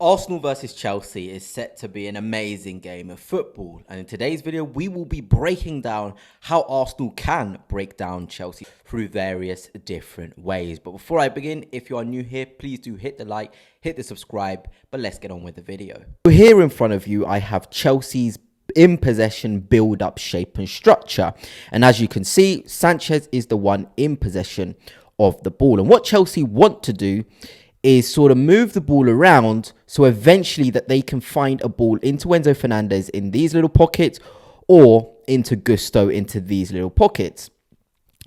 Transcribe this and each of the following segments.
Arsenal versus Chelsea is set to be an amazing game of football, and in today's video we will be breaking down how Arsenal can break down Chelsea through various different ways. But before I begin, if you are new here, please do hit the like, hit the subscribe, but let's get on with the video. So here in front of you I have Chelsea's in possession build-up shape and structure, and as you can see, Sanchez is the one in possession of the ball, and what Chelsea want to do is sort of move the ball around so eventually that they can find a ball into Enzo Fernandez in these little pockets or into Gusto into these little pockets.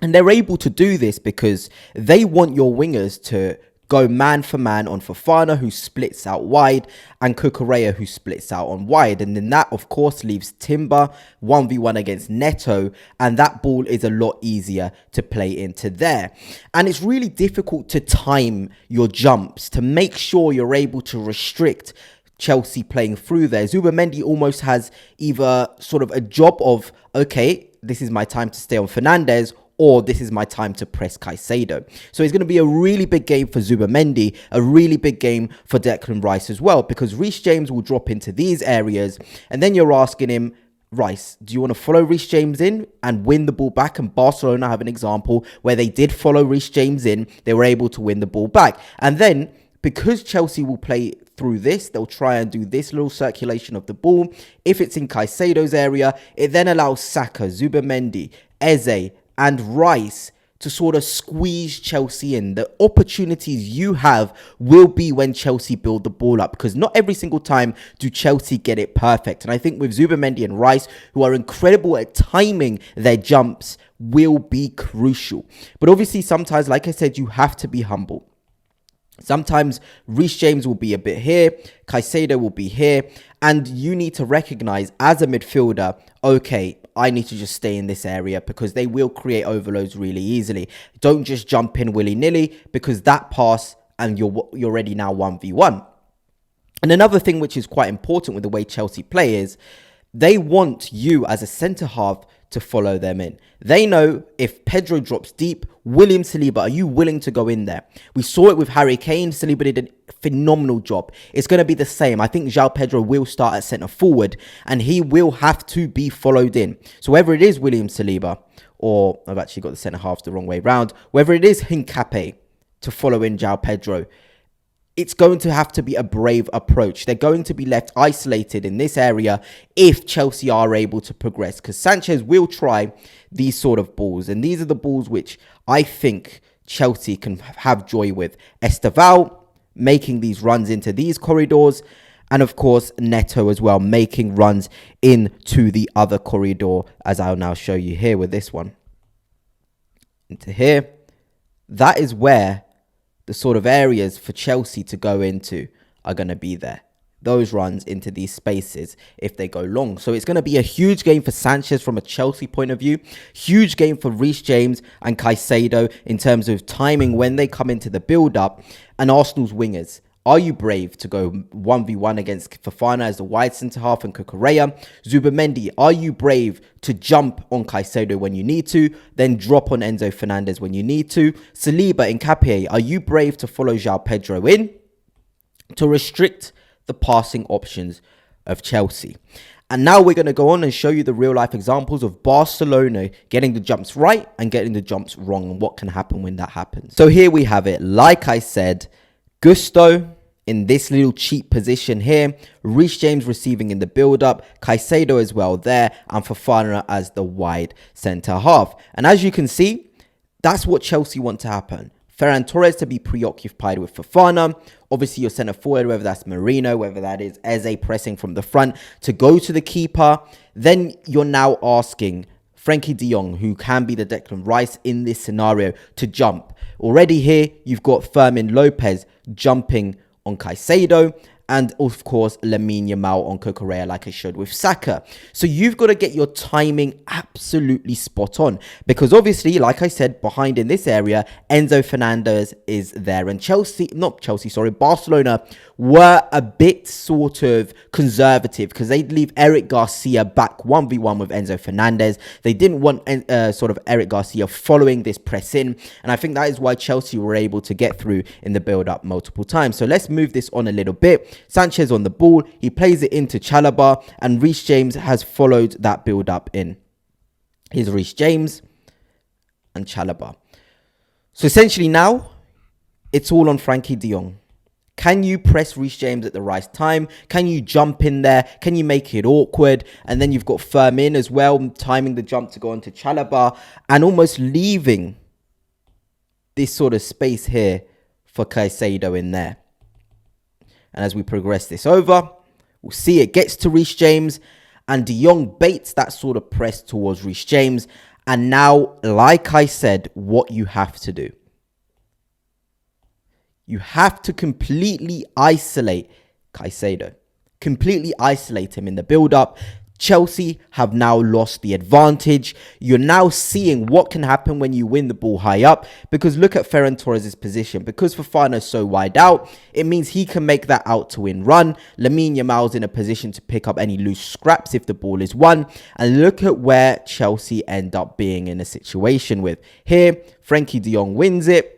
And they're able to do this because they want your wingers to go man for man on Fofana, who splits out wide, and Cucurella, who splits out on wide. And then that, of course, leaves Timber 1v1 against Neto, and that ball is a lot easier to play into there. And it's really difficult to time your jumps to make sure you're able to restrict Chelsea playing through there. Zubimendi almost has either sort of a job of, okay, this is my time to stay on Fernandez, or this is my time to press Caicedo. So it's going to be a really big game for Zubimendi, a really big game for Declan Rice as well, because Reece James will drop into these areas, and then you're asking him, Rice, do you want to follow Reece James in and win the ball back? And Barcelona have an example where they did follow Reece James in, they were able to win the ball back. And then, because Chelsea will play through this, they'll try and do this little circulation of the ball. If it's in Caicedo's area, it then allows Saka, Zubimendi, Eze, and Rice to sort of squeeze Chelsea in. The opportunities you have will be when Chelsea build the ball up, because not every single time do Chelsea get it perfect. And I think with Zubimendi and Rice, who are incredible at timing their jumps, will be crucial. But obviously sometimes, like I said, you have to be humble. Sometimes Reece James will be a bit here, Caicedo will be here, and you need to recognize as a midfielder, okay, I need to just stay in this area because they will create overloads really easily. Don't just jump in willy-nilly, because that pass and you're already now 1v1. And another thing which is quite important with the way Chelsea play is they want you as a centre-half to follow them in. They know if Pedro drops deep, William Saliba, are you willing to go in there? We saw it with Harry Kane. Saliba did a phenomenal job. It's going to be the same. I think João Pedro will start at centre forward, and he will have to be followed in. So whether it is William Saliba, or I've actually got the centre half the wrong way round, whether it is Hincapié to follow in João Pedro, it's going to have to be a brave approach. They're going to be left isolated in this area if Chelsea are able to progress, because Sanchez will try these sort of balls. And these are the balls which I think Chelsea can have joy with. Esteval making these runs into these corridors. And of course, Neto as well, making runs into the other corridor, as I'll now show you here with this one. Into here. That is where the sort of areas for Chelsea to go into are going to be there. Those runs into these spaces if they go long. So it's going to be a huge game for Sanchez from a Chelsea point of view. Huge game for Reece James and Caicedo in terms of timing when they come into the build-up. And Arsenal's wingers. Are you brave to go 1v1 against Fofana as the wide centre-half and Cucurella? Zubimendi, are you brave to jump on Caicedo when you need to, then drop on Enzo Fernandez when you need to? Saliba and Hincapié, are you brave to follow João Pedro in to restrict the passing options of Chelsea? And now we're going to go on and show you the real-life examples of Barcelona getting the jumps right and getting the jumps wrong, and what can happen when that happens. So here we have it. Like I said, Gusto in this little cheap position here, Reece James receiving in the build-up, Caicedo as well there, and Fofana as the wide centre-half. And as you can see, that's what Chelsea want to happen. Ferran Torres to be preoccupied with Fofana. Obviously, your centre-forward, whether that's Marino, whether that is Eze pressing from the front, to go to the keeper. Then you're now asking Frenkie de Jong, who can be the Declan Rice in this scenario, to jump. Already here, you've got Fermin Lopez jumping on Caicedo, and of course Lamine Yamal on Cucurella, like I showed with Saka. So you've got to get your timing absolutely spot on, because obviously, like I said, behind in this area, Enzo Fernandez is there, and Barcelona were a bit sort of conservative because they'd leave Eric Garcia back 1v1 with Enzo Fernandez. They didn't want sort of Eric Garcia following this press in, and I think that is why Chelsea were able to get through in the build-up multiple times. So let's move this on a little bit. Sanchez on the ball. He plays it into Chalobah, and Reece James has followed that build-up in. Here's Reece James and Chalobah. So essentially now, it's all on Frankie de Jong. Can you press Reece James at the right time? Can you jump in there? Can you make it awkward? And then you've got Firmin as well, timing the jump to go into Chalobah and almost leaving this sort of space here for Caicedo in there. And as we progress this over, we'll see it gets to Reece James, and de Jong baits that sort of press towards Reece James. And now, like I said, what you have to do. You have to completely isolate Caicedo. Completely isolate him in the build-up. Chelsea have now lost the advantage. You're now seeing what can happen when you win the ball high up. Because look at Ferran Torres' position. Because Fofana's so wide out, it means he can make that out-to-win run. Lamine Yamal's in a position to pick up any loose scraps if the ball is won. And look at where Chelsea end up being in a situation with. Here, Frankie de Jong wins it.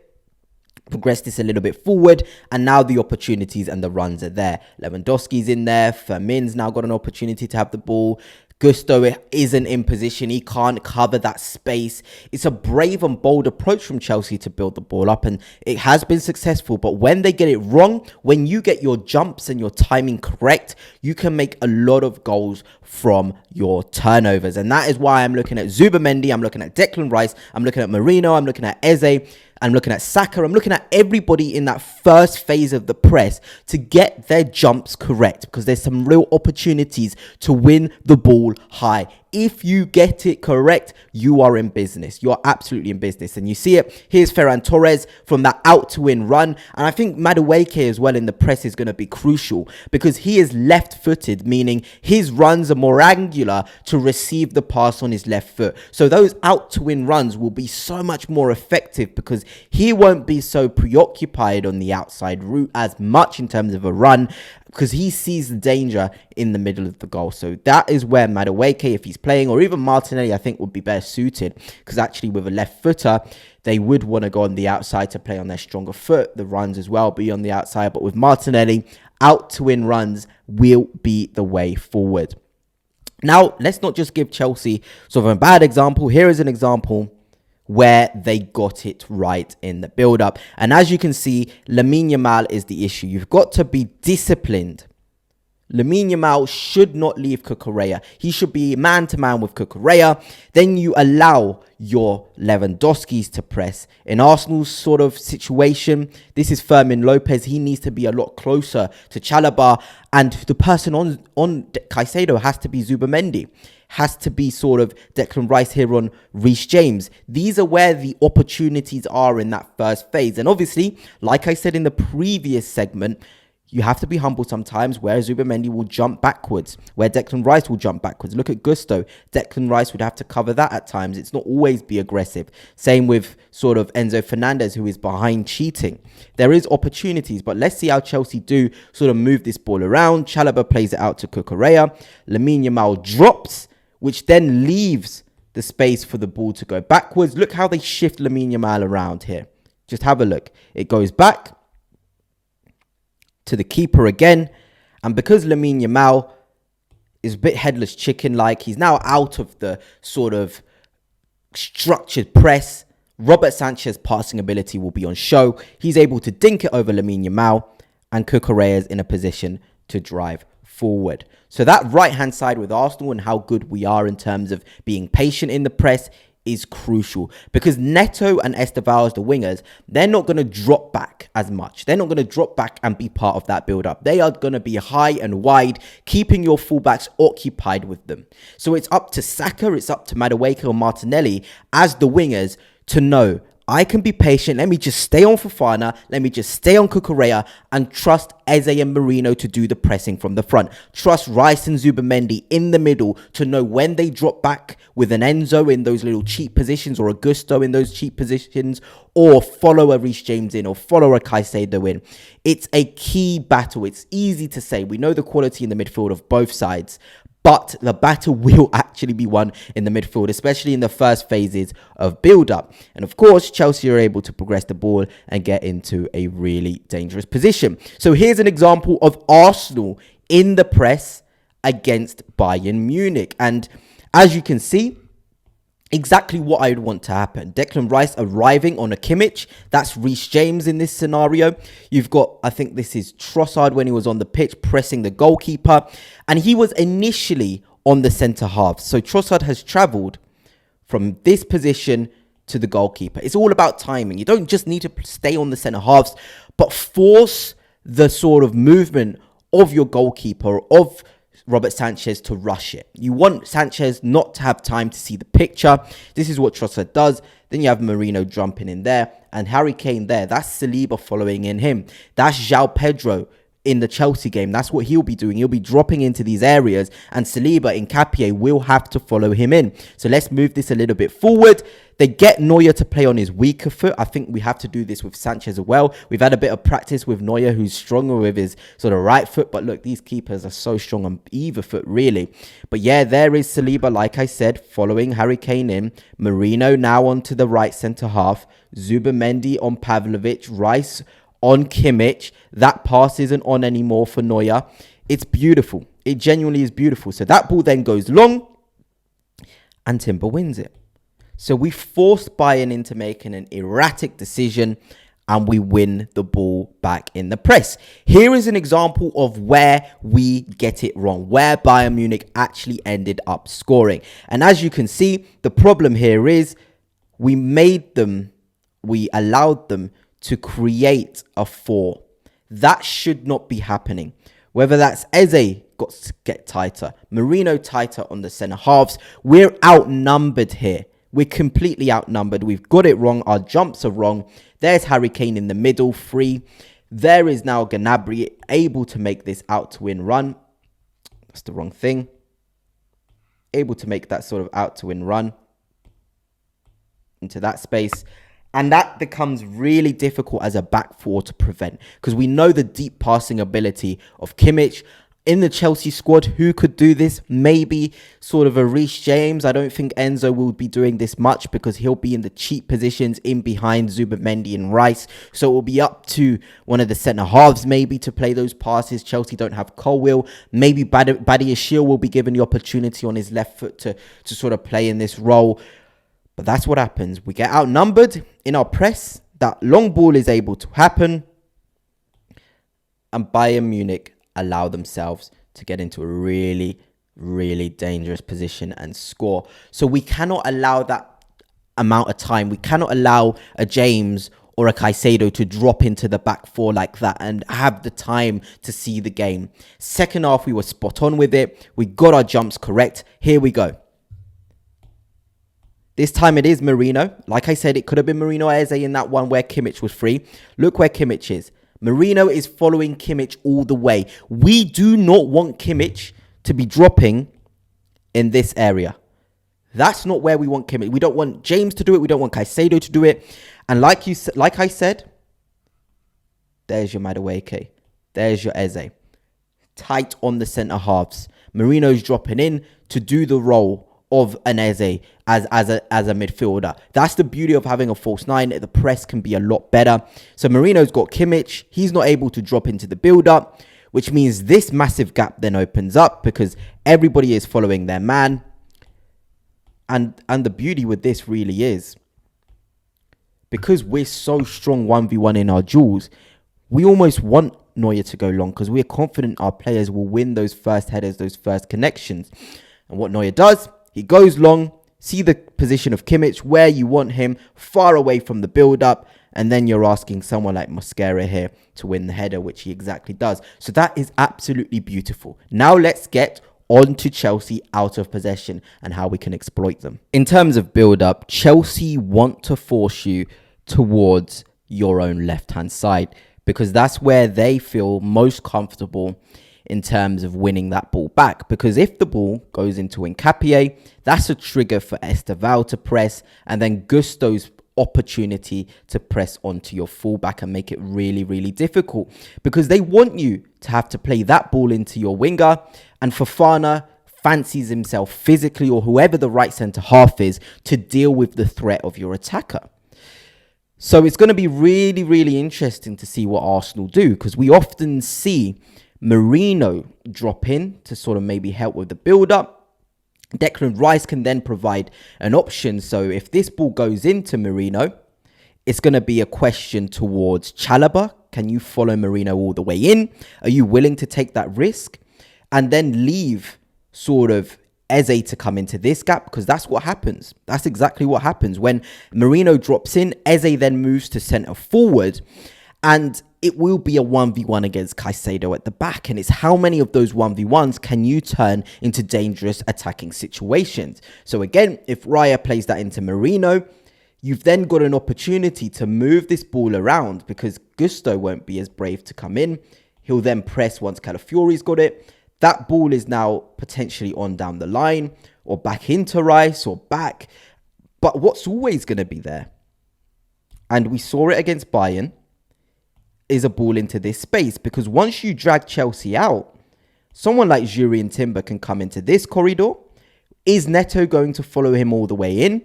Progress this a little bit forward, and now the opportunities and the runs are there. Lewandowski's in there. Firmin's now got an opportunity to have the ball. Gusto isn't in position. He can't cover that space. It's a brave and bold approach from Chelsea to build the ball up, and it has been successful. But when they get it wrong, when you get your jumps and your timing correct, you can make a lot of goals from your turnovers. And that is why I'm looking at Zubimendi, I'm looking at Declan Rice, I'm looking at Marino, I'm looking at Eze, I'm looking at Saka, I'm looking at everybody in that first phase of the press to get their jumps correct, because there's some real opportunities to win the ball high. If you get it correct, you are in business. You are absolutely in business. And you see it. Here's Ferran Torres from that out-to-win run. And I think Madueke as well in the press is going to be crucial, because he is left-footed, meaning his runs are more angular to receive the pass on his left foot. So those out-to-win runs will be so much more effective, because he won't be so preoccupied on the outside route as much in terms of a run, because he sees the danger in the middle of the goal. So that is where Madueke, if he's playing, or even Martinelli, I think would be better suited, because actually with a left footer, they would want to go on the outside to play on their stronger foot. The runs as well be on the outside, but with Martinelli, out to win runs will be the way forward. Now, let's not just give Chelsea sort of a bad example. Here is an example where they got it right in the build-up. And as you can see, Lamine Yamal is the issue. You've got to be disciplined. Lamine Yamal should not leave Cucurella. He should be man-to-man with Cucurella. Then you allow your Lewandowskis to press. In Arsenal's sort of situation, this is Fermin Lopez. He needs to be a lot closer to Chalobah. And the person on Caicedo has to be Zubimendi. Has to be sort of Declan Rice here on Reece James. These are where the opportunities are in that first phase. And obviously, like I said in the previous segment, you have to be humble sometimes, where Zubimendi will jump backwards, where Declan Rice will jump backwards. Look at Gusto. Declan Rice would have to cover that at times. It's not always be aggressive. Same with sort of Enzo Fernandez, who is behind cheating. There is opportunities, but let's see how Chelsea do sort of move this ball around. Chalobah plays it out to Cucurella. Lamine Yamal drops, which then leaves the space for the ball to go backwards. Look how they shift Lamine Yamal around here. Just have a look. It goes back to the keeper again. And because Lamine Yamal is a bit headless chicken-like, he's now out of the sort of structured press. Robert Sanchez's passing ability will be on show. He's able to dink it over Lamine Yamal, and Cucurella is in a position to drive forward. So that right-hand side with Arsenal and how good we are in terms of being patient in the press is crucial, because Neto and Estevao, the wingers, they're not going to drop back as much. They're not going to drop back and be part of that build-up. They are going to be high and wide, keeping your fullbacks occupied with them. So it's up to Saka, it's up to Madueke or Martinelli as the wingers to know, I can be patient. Let me just stay on Fofana. Let me just stay on Cucurella and trust Eze and Marino to do the pressing from the front. Trust Rice and Zubimendi in the middle to know when they drop back with an Enzo in those little cheap positions, or a Gusto in those cheap positions, or follow a Reece James in, or follow a Caicedo in. It's a key battle. It's easy to say. We know the quality in the midfield of both sides, But the battle will actually be won in the midfield, especially in the first phases of build-up. And of course, Chelsea are able to progress the ball and get into a really dangerous position. So here's an example of Arsenal in the press against Bayern Munich. And as you can see, exactly what I would want to happen. Declan Rice arriving on a Kimmich. That's Reece James in this scenario. You've got, I think this is Trossard when he was on the pitch pressing the goalkeeper. And he was initially on the centre half. So Trossard has travelled from this position to the goalkeeper. It's all about timing. You don't just need to stay on the centre halves, but force the sort of movement of your goalkeeper, of Robert Sanchez, to rush it. You want Sanchez not to have time to see the picture. This is what Trossard does. Then you have Merino jumping in there and Harry Kane there. That's Saliba following in him. That's João Pedro in the Chelsea game. That's what he'll be doing. He'll be dropping into these areas and Saliba in Nketiah will have to follow him in. So let's move this a little bit forward. They get Neuer to play on his weaker foot. I think we have to do this with Sanchez as well. We've had a bit of practice with Neuer, who's stronger with his sort of right foot. But look, these keepers are so strong on either foot, really. But yeah, there is Saliba, like I said, following Harry Kane in. Merino now onto the right centre half. Zubimendi on Pavlovic. Rice on Kimmich. That pass isn't on anymore for Neuer. It's beautiful. It genuinely is beautiful. So that ball then goes long and Timber wins it. So we forced Bayern into making an erratic decision and we win the ball back in the press. Here is an example of where we get it wrong, where Bayern Munich actually ended up scoring. And as you can see, the problem here is we allowed them to create a 4. That should not be happening. Whether that's Eze got to get tighter, Merino tighter on the centre halves. We're outnumbered here. We're completely outnumbered. We've got it wrong. Our jumps are wrong. There's Harry Kane in the middle, free. There is now Gnabry able to make this out-to-win run. That's the wrong thing. Able to make that sort of out-to-win run into that space. And that becomes really difficult as a back four to prevent because we know the deep passing ability of Kimmich. In the Chelsea squad, who could do this? Maybe sort of a Reece James. I don't think Enzo will be doing this much because he'll be in the cheap positions in behind Zubimendi and Rice. So it will be up to one of the centre halves maybe to play those passes. Chelsea don't have Colwill. Maybe Badiashile will be given the opportunity on his left foot to sort of play in this role. But that's what happens. We get outnumbered in our press. That long ball is able to happen. And Bayern Munich allow themselves to get into a really, really dangerous position and score. So we cannot allow that amount of time. We cannot allow a James or a Caicedo to drop into the back four like that and have the time to see the game. Second half, we were spot on with it. We got our jumps correct. Here we go. This time it is Merino. Like I said, it could have been Merino or Eze in that one where Kimmich was free. Look where Kimmich is. Merino is following Kimmich all the way. We do not want Kimmich to be dropping in this area. That's not where we want Kimmich. We don't want James to do it. We don't want Caicedo to do it. And like I said, there's your Madueke. There's your Eze. Tight on the centre halves. Merino's dropping in to do the role of an Eze as a midfielder. That's the beauty of having a false 9. The press can be a lot better. So Merino's got Kimmich. He's not able to drop into the build-up, which means this massive gap then opens up because everybody is following their man. And the beauty with this really is, because we're so strong 1v1 in our duels, we almost want Neuer to go long because we're confident our players will win those first headers, those first connections. And what Neuer does, he goes long, see the position of Kimmich, where you want him, far away from the build-up, and then you're asking someone like Mosquera here to win the header, which he exactly does. So that is absolutely beautiful. Now let's get on to Chelsea out of possession and how we can exploit them. In terms of build-up, Chelsea want to force you towards your own left-hand side because that's where they feel most comfortable in terms of winning that ball back. Because if the ball goes into Nketiah, that's a trigger for Esteval to press, and then Gusto's opportunity to press onto your fullback and make it really, really difficult because they want you to have to play that ball into your winger. And Fofana fancies himself physically, or whoever the right centre half is, to deal with the threat of your attacker. So it's going to be really, really interesting to see what Arsenal do, because we often see Merino drop in to sort of maybe help with the build-up. Declan Rice can then provide an option. So if this ball goes into Merino, it's going to be a question towards Chalobah. Can you follow Merino all the way in? Are you willing to take that risk? And then leave sort of Eze to come into this gap, because that's what happens. That's exactly what happens. When Merino drops in, Eze then moves to centre forward, and it will be a 1v1 against Caicedo at the back. And it's how many of those 1v1s can you turn into dangerous attacking situations? So again, if Raya plays that into Merino, you've then got an opportunity to move this ball around, because Gusto won't be as brave to come in. He'll then press once Calafiori's got it. That ball is now potentially on down the line, or back into Rice, or back. But what's always going to be there, and we saw it against Bayern, is a ball into this space. Because once you drag Chelsea out, someone like Jurrien Timber can come into this corridor. Is Neto going to follow him all the way in?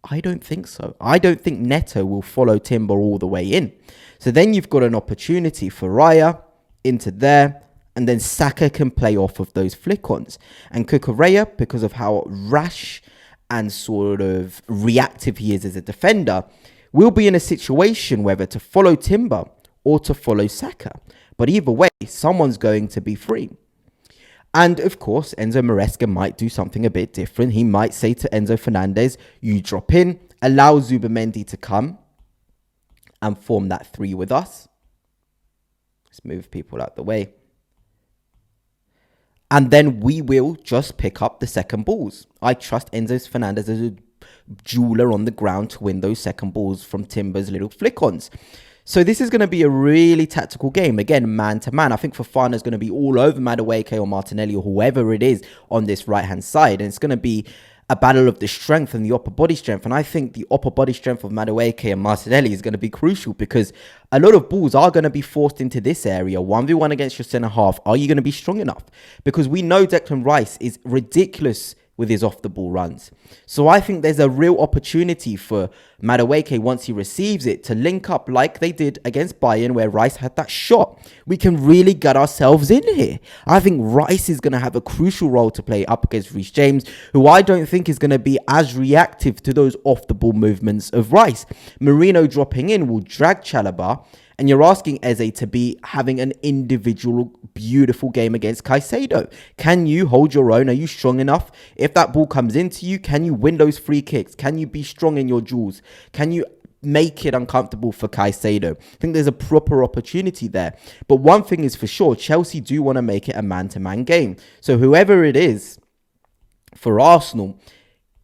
I don't think so. I don't think Neto will follow Timber all the way in. So then you've got an opportunity for Raya into there, and then Saka can play off of those flick-ons. And Cucurella, because of how rash and sort of reactive he is as a defender, will be in a situation whether to follow Timber or to follow Saka. But either way, someone's going to be free. And of course, Enzo Maresca might do something a bit different. He might say to Enzo Fernandez, you drop in, allow Zubamendi to come and form that three with us. Let's move people out the way. And then we will just pick up the second balls. I trust Enzo Fernandez as a jeweler on the ground to win those second balls from Timber's little flick-ons. So this is going to be a really tactical game. Again, man-to-man. I think Fofana is going to be all over Madueke or Martinelli or whoever it is on this right-hand side. And it's going to be a battle of the strength and the upper body strength. And I think the upper body strength of Madueke and Martinelli is going to be crucial, because a lot of balls are going to be forced into this area. 1v1 against your centre-half. Are you going to be strong enough? Because we know Declan Rice is ridiculous with his off-the-ball runs. So I think there's a real opportunity for Madueke, once he receives it, to link up like they did against Bayern, where Rice had that shot. We can really get ourselves in here. I think Rice is going to have a crucial role to play up against Reece James, who I don't think is going to be as reactive to those off-the-ball movements of Rice. Merino dropping in will drag Chalobah, and you're asking Eze to be having an individual beautiful game against Caicedo. Can you hold your own? Are you strong enough? If that ball comes into you, can you win those free kicks? Can you be strong in your duels? Can you make it uncomfortable for Caicedo? I think there's a proper opportunity there. But one thing is for sure, Chelsea do want to make it a man-to-man game. So whoever it is for Arsenal,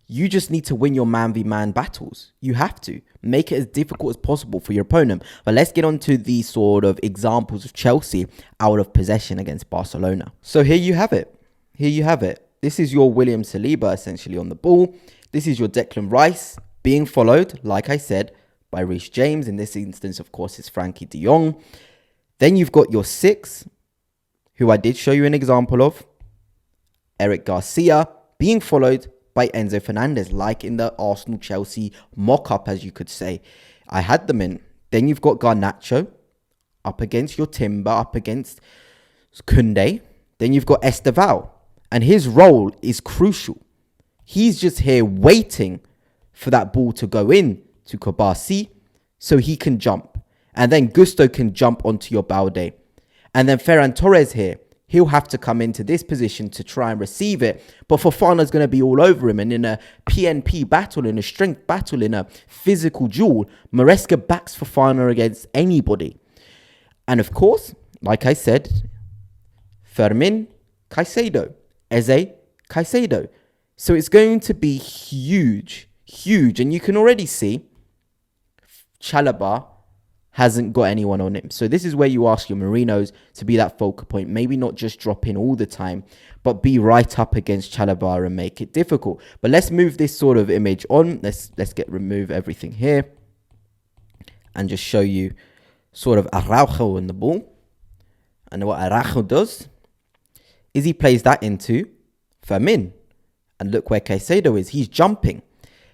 you just need to win your man-v-man battles. You have to. Make it as difficult as possible for your opponent. But let's get on to the sort of examples of Chelsea out of possession against Barcelona. So here you have it. Here you have it. This is your William Saliba essentially on the ball. This is your Declan Rice being followed, like I said, by Reece James. In this instance, of course, it's Frankie de Jong. Then you've got your 6, who I did show you an example of, Eric Garcia, being followed by Enzo Fernandez, like in the Arsenal-Chelsea mock-up, as you could say. I had them in. Then you've got Garnacho up against your Timber, up against Koundé. Then you've got Esteval, and his role is crucial. He's just here waiting for that ball to go in to Kobasi so he can jump. And then Gusto can jump onto your Balde. And then Ferran Torres here, he'll have to come into this position to try and receive it. But Fofana's going to be all over him. And in a PNP battle, in a strength battle, in a physical duel, Maresca backs Fofana against anybody. And of course, like I said, Fermin, Caicedo. Eze, Caicedo. So it's going to be huge, huge. And you can already see Chalobah hasn't got anyone on him. So this is where you ask your Marinos to be that focal point. Maybe not just drop in all the time, but be right up against Chalobah and make it difficult. But let's move this sort of image on. Let's remove everything here and just show you sort of Araujo in the ball. And what Araujo does is he plays that into Firmin. And look where Caicedo is. He's jumping.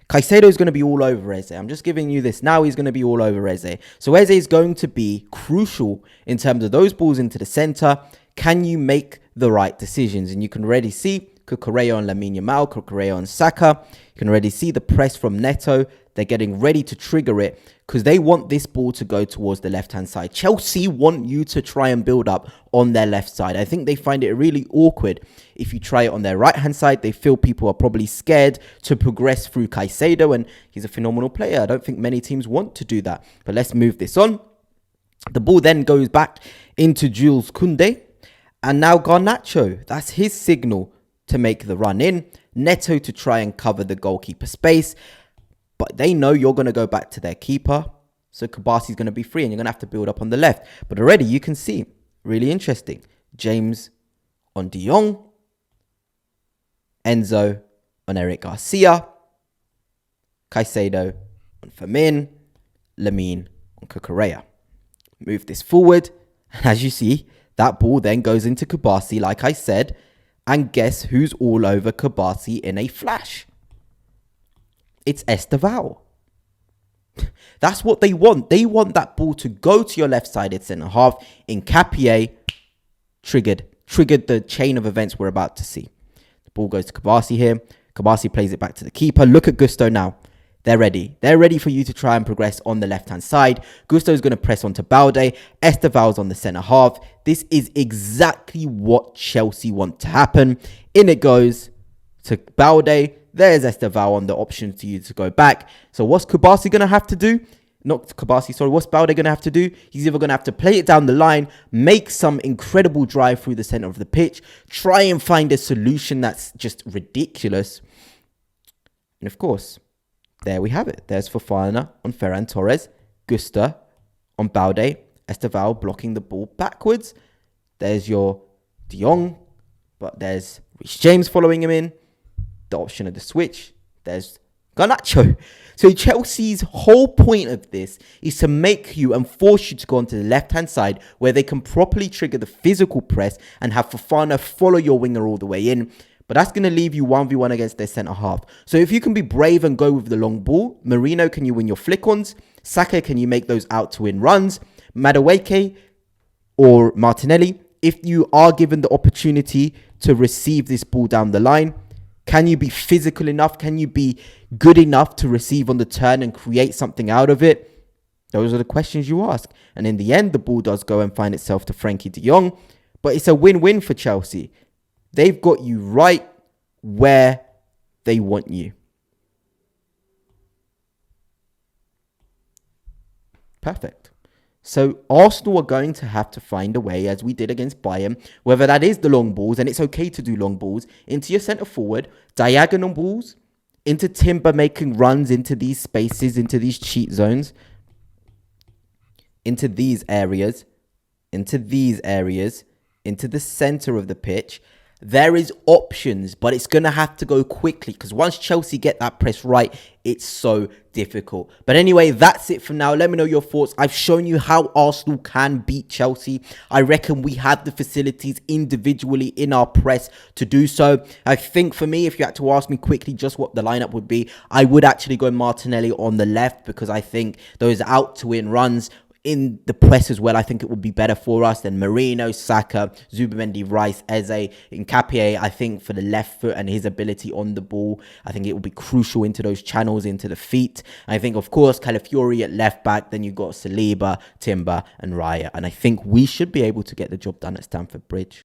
Caicedo is going to be all over Eze. I'm just giving you this. Now he's going to be all over Eze. So Eze is going to be crucial in terms of those balls into the center. Can you make the right decisions? And you can already see Cucurella on Lamine Yamal, Cucurella on Saka. You can already see the press from Neto. They're getting ready to trigger it because they want this ball to go towards the left-hand side. Chelsea want you to try and build up on their left side. I think they find it really awkward if you try it on their right-hand side. They feel people are probably scared to progress through Caicedo, and he's a phenomenal player. I don't think many teams want to do that. But let's move this on. The ball then goes back into Jules Koundé, and now Garnacho. That's his signal to make the run in. Neto to try and cover the goalkeeper space. But they know you're going to go back to their keeper. So Kabasi's going to be free and you're going to have to build up on the left. But already you can see, really interesting. James on De Jong. Enzo on Eric Garcia. Caicedo on Firmin. Lamine on Cucurella. Move this forward. And as you see, that ball then goes into Kabasi, like I said. And guess who's all over Kabasi in a flash? It's Esteval. That's what they want. They want that ball to go to your left-sided centre-half. Nketiah triggered the chain of events we're about to see. The ball goes to Kabasi here. Kabasi plays it back to the keeper. Look at Gusto now. They're ready. They're ready for you to try and progress on the left-hand side. Gusto's going to press onto Balde. Esteval's on the centre-half. This is exactly what Chelsea want to happen. In it goes to Balde. There's Esteval on the option to you to go back. So what's Kabasi going to have to do? Not Kabasi, sorry. What's Balde going to have to do? He's either going to have to play it down the line, make some incredible drive through the center of the pitch, try and find a solution that's just ridiculous. And of course, there we have it. There's Fofana on Ferran Torres, Gusto on Balde, Esteval blocking the ball backwards. There's your De Jong, but there's Reece James following him in. The option of the switch. There's Garnacho. So Chelsea's whole point of this is to make you and force you to go onto the left-hand side where they can properly trigger the physical press and have Fofana follow your winger all the way in. But that's going to leave you 1v1 against their centre-half. So if you can be brave and go with the long ball, Marino, can you win your flick-ons? Saka, can you make those out-to-win runs? Madueke or Martinelli, if you are given the opportunity to receive this ball down the line, can you be physical enough? Can you be good enough to receive on the turn and create something out of it? Those are the questions you ask. And in the end, the ball does go and find itself to Frankie de Jong. But it's a win-win for Chelsea. They've got you right where they want you. Perfect. So Arsenal are going to have to find a way, as we did against Bayern, whether that is the long balls, and it's okay to do long balls, into your centre forward, diagonal balls, into Timber making runs into these spaces, into these cheat zones, into these areas, into the centre of the pitch. There is options, but it's going to have to go quickly because once Chelsea get that press right, it's so difficult. But anyway, that's it for now. Let me know your thoughts. I've shown you how Arsenal can beat Chelsea. I reckon we have the facilities individually in our press to do so. I think for me, if you had to ask me quickly just what the lineup would be, I would actually go Martinelli on the left because I think those out-to-win runs in the press as well, I think it would be better for us than Marino, Saka, Zubimendi, Rice, Eze, Nketiah. I think for the left foot and his ability on the ball, I think it will be crucial into those channels, into the feet. I think, of course, Calafiori at left back. Then you've got Saliba, Timber and Raya. And I think we should be able to get the job done at Stamford Bridge.